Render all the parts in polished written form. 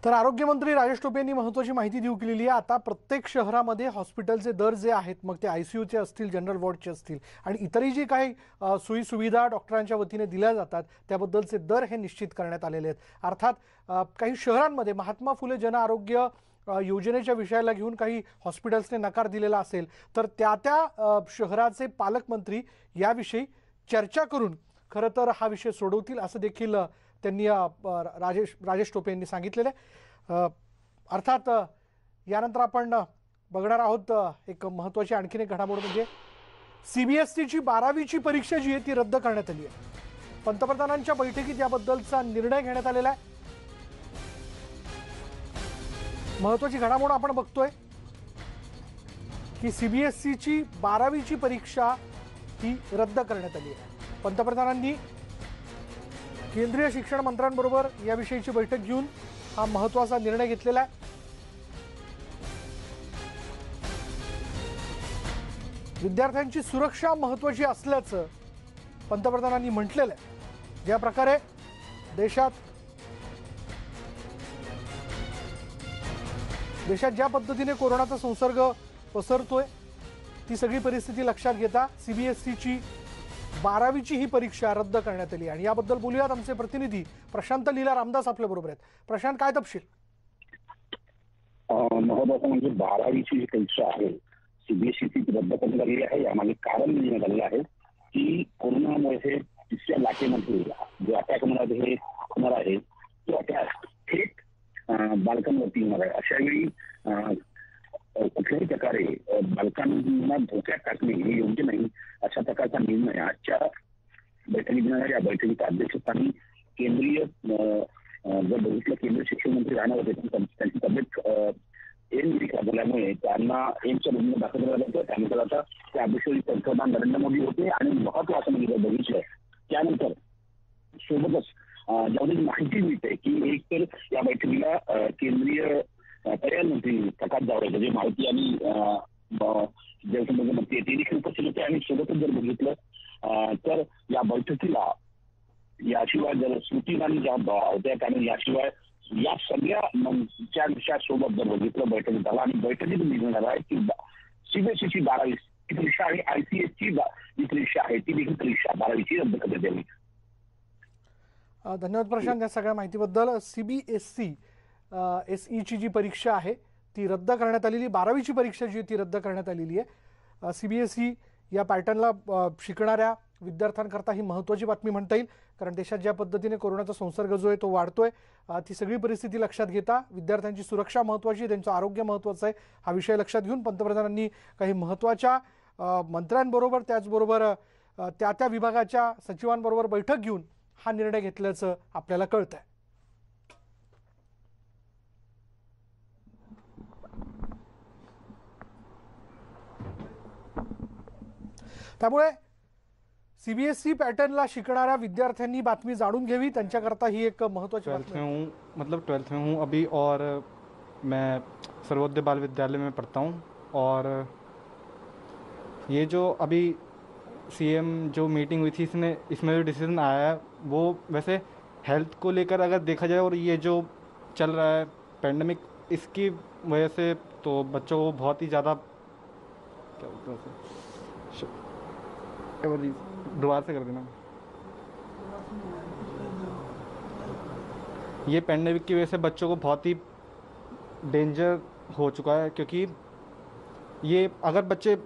तर आरोग्यमंत्री राजेश टोपे यांनी महत्त्वाची माहिती देऊ केलेली आहे। आता प्रत्येक शहरामध्ये हॉस्पिटलचे दर जे आहेत, मग ते आयसीयूचे असतील, जनरल वॉर्डचे असतील आणि इतरही जी काही सोयी सुविधा डॉक्टरांच्या वतीने दिल्या जातात त्याबद्दलचे दर हे निश्चित करण्यात आलेले आहेत। अर्थात काही शहरांमध्ये महात्मा फुले जन आरोग्य योजनेच्या विषयाला घेऊन काही हॉस्पिटल्सने नकार दिलेला असेल तर त्या शहराचे पालकमंत्री याविषयी चर्चा करून खरं तर हा विषय सोडवतील असं देखील त्यांनी राजेश टोपे यांनी सांगितलेले। अर्थात यानंतर आपण बघणार आहोत एक महत्त्वाची आणखीन एक घडामोड म्हणजे सीबीएसईची 12वीची परीक्षा जी आहे ती रद्द करण्यात आली आहे। पंतप्रधानांच्या बैठकीत याबद्दलचा निर्णय घेण्यात आलेला आहे। महत्त्वाची घडामोड आपण बघतोय की सीबीएसईची 12वीची परीक्षा ही रद्द करण्यात आली आहे। पंतप्रधानांनी केंद्रीय शिक्षण मंत्र्यांबरोबर याविषयीची बैठक घेऊन हा महत्त्वाचा निर्णय घेतलेला आहे। विद्यार्थ्यांची सुरक्षा महत्त्वाची असल्याचं पंतप्रधानांनी म्हटलेलं आहे। ज्या प्रकारे देशात ज्या पद्धतीने कोरोनाचा संसर्ग पसरतोय ती सगळी परिस्थिती लक्षात घेता सीबीएसईची 12वीची ही परीक्षा रद्द करण्यात आली आणि याबद्दल बोलूयात आमचे प्रतिनिधी प्रशांत लीला रामदास आपल्या बरोबर आहेत। प्रशांत, काय तपशील? महत्वाचं म्हणजे 12वीची जी परीक्षा आहे सीबीएसईची रद्द करण्यात आलेली आहे। यामागे कारण देण्यात आलेलं आहे की कोरोनामुळे हे तिसऱ्या लाटेमध्ये जो अटॅक होणार आहे तो अटॅक थेट बालकांवरती होणार आहे। अशा वेळी कुठल्याही प्रकारे बालकांना धोक्यात टाकणे हे योग्य नाही, अशा प्रकारचा निर्णय आजच्या बैठकीत घेण्यात आला। या बैठकीच्या अध्यक्षस्थानी केंद्रीय जर बघितलं केंद्रीय शिक्षण मंत्री राहणार होते, त्यांची तब्येत एम झाल्यामुळे त्यांना एमच्या रुग्ण दाखल करायला होतं। त्यानंतर आता त्या अध्यक्षस्थानी पंतप्रधान नरेंद्र मोदी होते आणि महत्वाचं म्हणजे जर बघितलं त्यानंतर सोबतच ज्यामध्ये माहिती मिळते की एक तर या बैठकीला केंद्रीय पर्यावरण मंत्री प्रकाश जावडेकर जे माहिती आणि जलसंपदा मंत्री ते देखील उपस्थित होते आणि सोबतच जर बघितलं तर या बैठकीला याशिवाय जर स्मृती इराणी ज्या होत्या त्याने याशिवाय या सगळ्या मंत्र्या विषयासोबत जर बघितलं बैठकीत झाला आणि बैठकीत निर्णय झाला आहे की सीबीएसईची 12वी परीक्षा आणि आयसीएसची जी परीक्षा आहे ती देखील परीक्षा 12वीची रद्द करण्यात यावी। धन्यवाद प्रशांत या सगळ्या माहितीबद्दल। सीबीएसई एसईची जी परीक्षा आहे ती रद्द करण्यात आलेली, 12वीची परीक्षा जी ती रद्द करण्यात आलेली आहे। सीबीएसई या पॅटर्नला शिकणाऱ्या विद्यार्थ्यांकरता ही महत्त्वाची बातमी म्हणता येईल, कारण देशात ज्या पद्धतीने कोरोनाचा संसर्ग जो आहे तो वाढतोय ती सगळी परिस्थिती लक्षात घेता विद्यार्थ्यांची सुरक्षा महत्त्वाची, त्यांचं आरोग्य महत्त्वाचं आहे हा विषय लक्षात घेऊन पंतप्रधानांनी काही महत्त्वाच्या मंत्र्यांबरोबर त्याचबरोबर त्या विभागाच्या सचिवांबरोबर बैठक घेऊन हा निर्णय घेतल्याचं आपल्याला कळतंय। त्यामुळे सीबीएसई पॅटर्नला शिकणाऱ्या विद्यार्थ्यांनी बातमी जाणून घ्यावी, त्यांच्याकरता ही एक महत्त्वाची बातमी आहे। मतलब 12th में हूँ अभी और मैं सर्वोदय बाल विद्यालय में पढ़ता हूँ और ये जो अभी सीएम जो मीटिंग हुई थी इसमें जो डिसीजन आया है वो वैसे हेल्थ को लेकर अगर देखा जाए और ये जो चल रहा है पैंडमिक इसकी वजह से तो बच्चों को बहुत ही ज़्यादा क्या बोलते हैं दोबारा से कर देना। ये पैंडेमिक की वजह से बच्चों को बहुत ही डेंजर हो चुका है, क्योंकि ये अगर बच्चे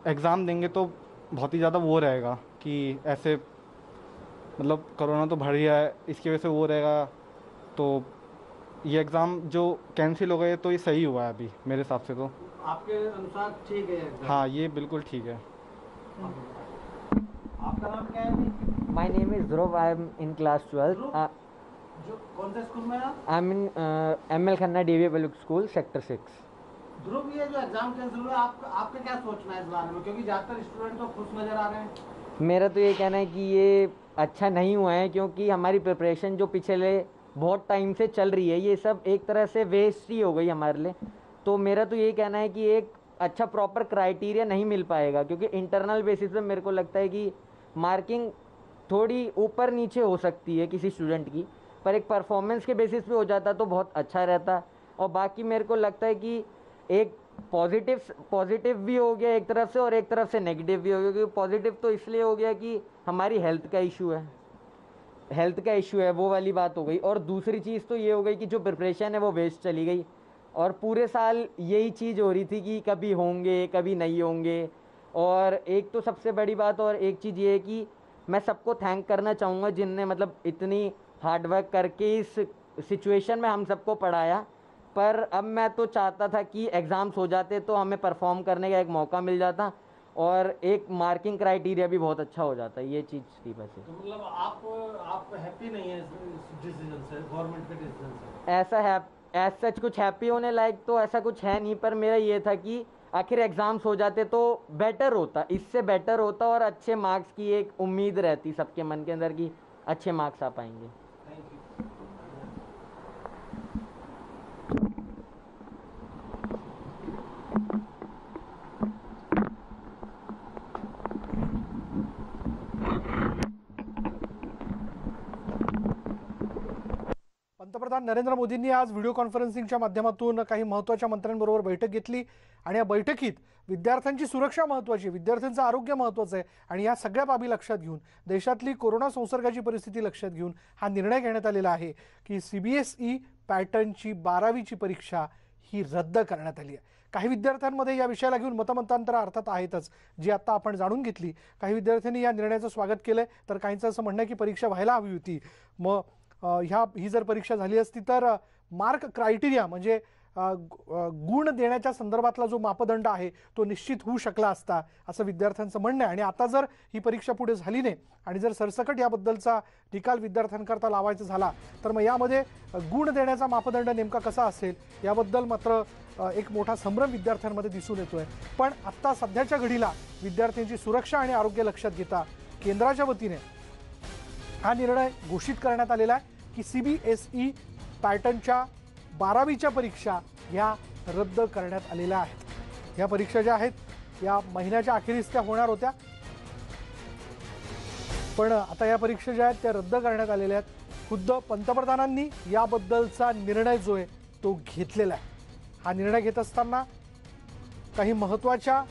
एग्ज़ाम देंगे तो बहुत ही ज़्यादा वो रहेगा कि ऐसे मतलब कोरोना तो बढ़ गया है, इसकी वजह से वो रहेगा, तो ये एग्ज़ाम जो कैंसिल हो गए तो ये सही हुआ है अभी मेरे हिसाब से। तो आपके अनुसार ठीक है? हाँ, ये बिल्कुल ठीक है। आपका नाम क्या है? My name is Dhruv. I am in class 12. जो कौन से स्कूल में आप? I am in ML Khanna DV Public School, Sector 6. ध्रुव, ये जो एग्जाम कैंसिल हुआ आपका क्या सोचना है इस बारे में, क्योंकि ज़्यादातर स्टूडेंट तो खुश नजर आ रहे हैं? मेरा तो ये कहना है कि ये अच्छा नहीं हुआ है, क्योंकि हमारी प्रिपरेशन जो पिछले बहुत टाइम से चल रही है ये सब एक तरह से वेस्ट ही हो गई हमारे लिए। तो मेरा तो ये कहना है कि एक अच्छा प्रॉपर क्राइटेरिया नहीं मिल पाएगा, क्योंकि इंटरनल बेसिस पे मेरे को लगता है कि मार्किंग थोड़ी ऊपर नीचे हो सकती है किसी स्टूडेंट की, पर एक परफॉर्मेंस के बेसिस पे हो जाता तो बहुत अच्छा रहता। और बाकी मेरे को लगता है कि एक पॉजिटिव भी हो गया एक तरफ से और एक तरफ से नेगेटिव भी हो गया, क्योंकि पॉजिटिव तो इसलिए हो गया कि हमारी हेल्थ का इशू है, वो वाली बात हो गई। और दूसरी चीज़ तो ये हो गई कि जो प्रिपरेशन है वो वेस्ट चली गई, और पूरे साल यही चीज़ हो रही थी कि कभी होंगे कभी नहीं होंगे। और एक तो सबसे बड़ी बात और एक चीज़ ये है कि मैं सबको थैंक करना चाहूँगा जिनने मतलब इतनी हार्डवर्क करके इस सिचुएशन में हम सबको पढ़ाया। पर अब मैं तो चाहता था कि एग्ज़ाम्स हो जाते तो हमें परफॉर्म करने का एक मौका मिल जाता और एक मार्किंग क्राइटेरिया भी बहुत अच्छा हो जाता। ये चीज़ थी बस। तो मतलब आप हैप्पी नहीं है इस डिसीजन से, गवर्नमेंट के डिसीजन से? ऐसा है, ऐसा सच कुछ हैप्पी होने लायक तो ऐसा कुछ है नहीं, पर मेरा ये था कि आखिर एग्ज़ाम्स हो जाते तो बेटर होता, इससे बेटर होता और अच्छे मार्क्स की एक उम्मीद रहती सबके मन के अंदर कि अच्छे मार्क्स आ पाएंगे। Thank you. पंतप्रधान नरेंद्र मोदींनी आज व्हिडिओ कॉन्फरन्सिंगच्या माध्यमातून काही महत्त्वाच्या मंत्र्यांबरोबर बैठक घेतली आणि या बैठकीत विद्यार्थ्यांची सुरक्षा महत्त्वाची, विद्यार्थ्यांचं आरोग्य महत्त्वाचं आहे आणि या सगळ्या बाबी लक्षात घेऊन देशातली कोरोना संसर्गाची परिस्थिती लक्षात घेऊन हा निर्णय घेण्यात आलेला आहे की CBSE पॅटर्नची 12वीची परीक्षा ही रद्द करण्यात आली आहे। काही विद्यार्थ्यांमध्ये या विषयाला घेऊन मतमतांतर अर्थात आहेतच, जी आता आपण जाणून घेतली। काही विद्यार्थ्यांनी या निर्णयाचं स्वागत केलंय, तर काहींचं असं म्हणणं आहे की परीक्षा व्हायला हवी होती। मग ही जर परीक्षा झाली असती तर मार्क क्रायटेरिया म्हणजे गुण देण्याच्या संदर्भातला जो मापदंड आहे तो निश्चित होऊ शकला असता, असं विद्यार्थ्यांचं म्हणणं आहे। आणि आता जर ही परीक्षा पुढे झाली नाही आणि जर सरसकट याबद्दलचा निकाल विद्यार्थ्यांकरता लावायचा झाला तर मग यामध्ये गुण देण्याचा मापदंड नेमका कसा असेल याबद्दल मात्र एक मोठा संभ्रम विद्यार्थ्यांमध्ये दिसून येतोय। पण आता सध्याच्या घडीला विद्यार्थ्यांची सुरक्षा आणि आरोग्य लक्षात घेता केंद्राच्या वतीने हा निर्णय घोषित करण्यात आलेला आहे की CBSE पॅटर्नच्या 12वीच्या परीक्षा ह्या रद्द करण्यात आलेल्या आहेत। या परीक्षा ज्या आहेत या महिन्याच्या अखेरीस त्या होणार होत्या, पण आता या परीक्षा ज्या आहेत त्या रद्द करण्यात आलेल्या आहेत। खुद्द पंतप्रधानांनी याबद्दलचा निर्णय जो आहे तो घेतलेला आहे। हा निर्णय घेत असताना काही महत्त्वाच्या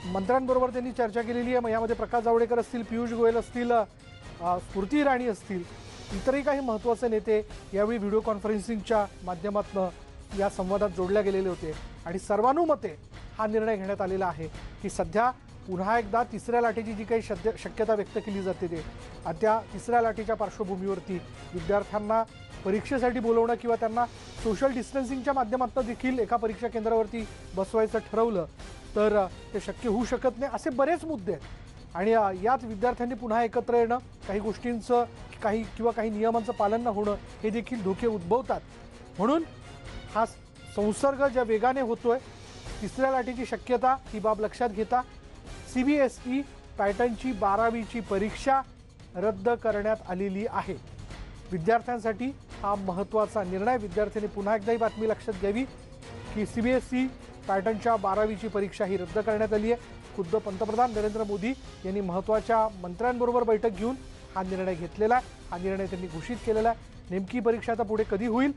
मंत्र्यांबरोबर त्यांनी चर्चा केलेली आहे। मग यामध्ये प्रकाश जावडेकर असतील, पियुष गोयल असतील, स्मृती इराणी असतील, इतरही काही महत्त्वाचे नेते यावेळी व्हिडिओ कॉन्फरन्सिंगच्या माध्यमातून या संवादात जोडले गेलेले होते आणि सर्वानुमते हा निर्णय घेण्यात आलेला आहे की सध्या पुन्हा एकदा तिसऱ्या लाटेची जी काही शक्यता व्यक्त केली जाते ते त्या तिसऱ्या लाटेच्या पार्श्वभूमीवरती विद्यार्थ्यांना परीक्षेसाठी बोलवणं किंवा त्यांना सोशल डिस्टन्सिंगच्या माध्यमातून देखील एका परीक्षा केंद्रावरती बसवायचं ठरवलं तर ते शक्य होऊ शकत नाही, असे बरेच मुद्दे आहेत। आणि यात विद्यार्थ्यांनी पुन्हा एकत्र येणं, काही गोष्टींचं काही नियमांचं पालन न होणं हे देखील धोके उद्भवतात। म्हणून हा संसर्ग ज्या वेगाने होतोय, तिसऱ्या लाटेची शक्यता ही बाब लक्षात घेता CBSE पॅटर्नची 12वीची परीक्षा रद्द करण्यात आलेली आहे। विद्यार्थ्यांसाठी हा महत्त्वाचा निर्णय। विद्यार्थ्यांनी पुन्हा एकदा ही बातमी लक्षात घ्यावी की CBSE पॅटर्नच्या 12वीची परीक्षा ही रद्द करण्यात आली आहे। खुद्द पंतप्रधान नरेंद्र मोदी यांनी महत्त्वाच्या मंत्र्यांबरोबर बैठक घेऊन हा निर्णय घेतलेला आहे। हा निर्णय त्यांनी घोषित केलेला आहे। नेमकी परीक्षा आता पुढे कधी होईल,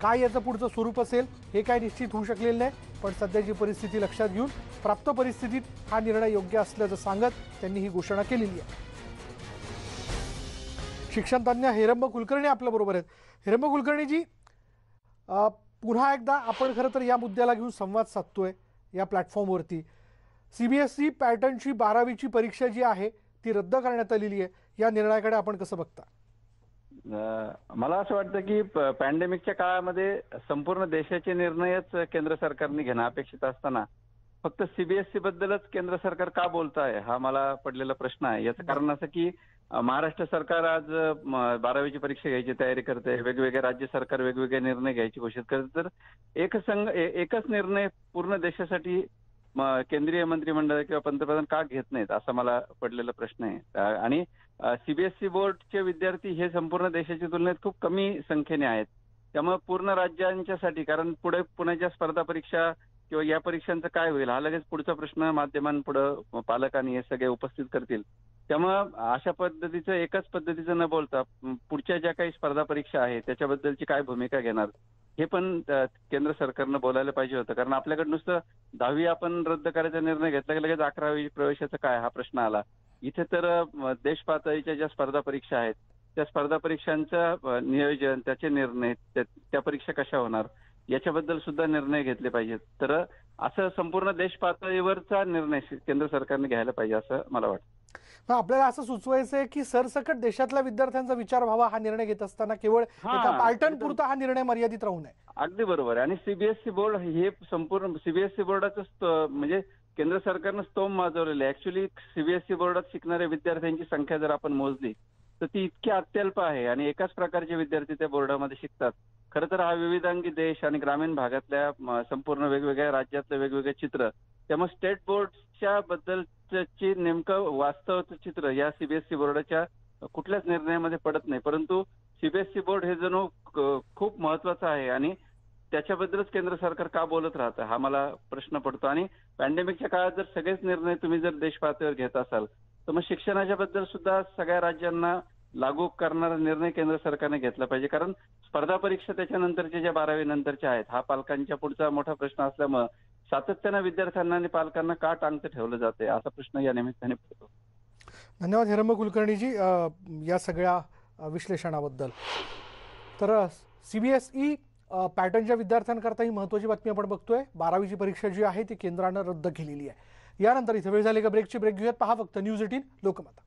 काय याचं पुढचं स्वरूप असेल हे काय निश्चित होऊ शकलेलं नाही, पण सध्याची परिस्थिती लक्षात घेऊन प्राप्त परिस्थितीत हा निर्णय योग्य असल्याचं सांगत त्यांनी ही घोषणा केलेली आहे। शिक्षण तज्ञ हेरंब कुलकर्णी आपल्याबरोबर आहेत। हेरंब कुलकर्णीजी, पुन्हा एकदा आपण खरं तर या मुद्द्याला घेऊन संवाद साधतोय या प्लॅटफॉर्मवरती। CBSE पॅटर्नची 12वीची परीक्षा जी आहे ती रद्द करण्यात आलेली आहे, या निर्णयाकडे आपण कसं बघता? मला असं वाटतं की पॅन्डेमिकच्या काळामध्ये संपूर्ण देशाचे निर्णयच केंद्र सरकारने घेणं अपेक्षित असताना फक्त CBSE बद्दलच केंद्र सरकार का बोलत आहे हा मला पडलेला प्रश्न आहे। याचं कारण असं की महाराष्ट्र सरकार आज 12वीची परीक्षा घ्यायची तयारी करते, वेगवेगळे राज्य सरकार वेगवेगळे निर्णय घ्यायची घोषित करते, तर एकच निर्णय पूर्ण देशासाठी केंद्रीय मंत्रिमंडळ किंवा पंतप्रधान का घेत नाहीत असा मला पडलेला प्रश्न आहे। आणि CBSE बोर्डचे विद्यार्थी हे संपूर्ण देशाच्या तुलनेत खूप कमी संख्येने आहेत, त्यामुळे पूर्ण राज्यांच्यासाठी, कारण पुढे पुण्याच्या स्पर्धा परीक्षा किंवा या परीक्षांचं काय होईल हा लगेच पुढचा प्रश्न माध्यमांपुढे पालक आणि हे सगळे उपस्थित करतील। त्यामुळं अशा पद्धतीचं एकाच पद्धतीचं न बोलता पुढच्या ज्या काही स्पर्धा परीक्षा आहे त्याच्याबद्दलची काय भूमिका घेणार हे पण केंद्र सरकारनं बोलायला पाहिजे होतं. कारण आपल्याकडे नुसतं 10वी आपण रद्द करायचा निर्णय घेतला की लगेच 11वी प्रवेशाचा काय हा प्रश्न आला. इथे तर देश पातळीच्या ज्या स्पर्धा परीक्षा आहेत त्या स्पर्धा परीक्षांचं नियोजन, त्याचे निर्णय, त्या परीक्षा कशा होणार याच्याबद्दल सुद्धा निर्णय घेतले पाहिजेत. तर असं संपूर्ण देश पातळीवरचा निर्णय केंद्र सरकारने घ्यायला पाहिजे असं मला वाटतं. मग आपल्याला असं सुचवायचं आहे की सरसकट देशातल्या विद्यार्थ्यांचा विचार व्हावा हा निर्णय घेत असताना केवळ एका पॅटर्न पुरता हा निर्णय मर्यादित राहू नये. अगदी बरोबर आहे. आणि सीबीएसई बोर्ड हे संपूर्ण सीबीएसई बोर्डाचं म्हणजे केंद्र सरकारनं स्तोम माजवलेलं आहे. ऍक्च्युली सीबीएसई बोर्डात शिकणाऱ्या विद्यार्थ्यांची संख्या जर आपण मोजली तर ती इतकी अत्यल्प आहे आणि एकाच प्रकारचे विद्यार्थी त्या बोर्डामध्ये शिकतात. खरं तर हा विविधांगी देश आणि ग्रामीण भागातल्या संपूर्ण वेगवेगळ्या राज्यातलं वेगवेगळे चित्र, त्यामुळे स्टेट बोर्डच्या बद्दलची नेमकं वास्तवाचं चित्र या सीबीएसई बोर्डाच्या कुठल्याच निर्णयामध्ये पडत नाही. परंतु सीबीएसई बोर्ड हे जणू खूप महत्वाचं आहे आणि त्याच्याबद्दलच केंद्र सरकार का बोलत राहतं हा मला प्रश्न पडतो. आणि पॅन्डेमिकच्या काळात जर सगळेच निर्णय तुम्ही जर देश पातळीवर घेत असाल तर मग शिक्षणाच्या बद्दल सुद्धा सगळ्या राज्यांना लागू करणारा निर्णय केंद्र सरकारने घेतला पाहिजे. कारण स्पर्धा परीक्षा त्याच्यानंतरच्या ज्या 12वी नंतरच्या आहेत हा पालकांच्या पुढचा मोठा प्रश्न असल्यामुळे सातत्यानं विद्यार्थ्यांना आणि पालकांना का टांगतं ठेवलं जाते असा प्रश्न या निमित्ताने पडतो. धन्यवाद हिरंब कुलकर्णीजी या सगळ्या विश्लेषणाबद्दल. तर सीबीएसई पॅटर्नच्या विद्यार्थ्यांकरता ही महत्त्वाची बातमी आपण बघतोय. 12वीची परीक्षा जी आहे ती केंद्रानं रद्द केलेली आहे. यानंतर इथे वेळ झाली का ब्रेकची. ब्रेक घेऊयात. पहा फक्त न्यूज 18 लोकमत.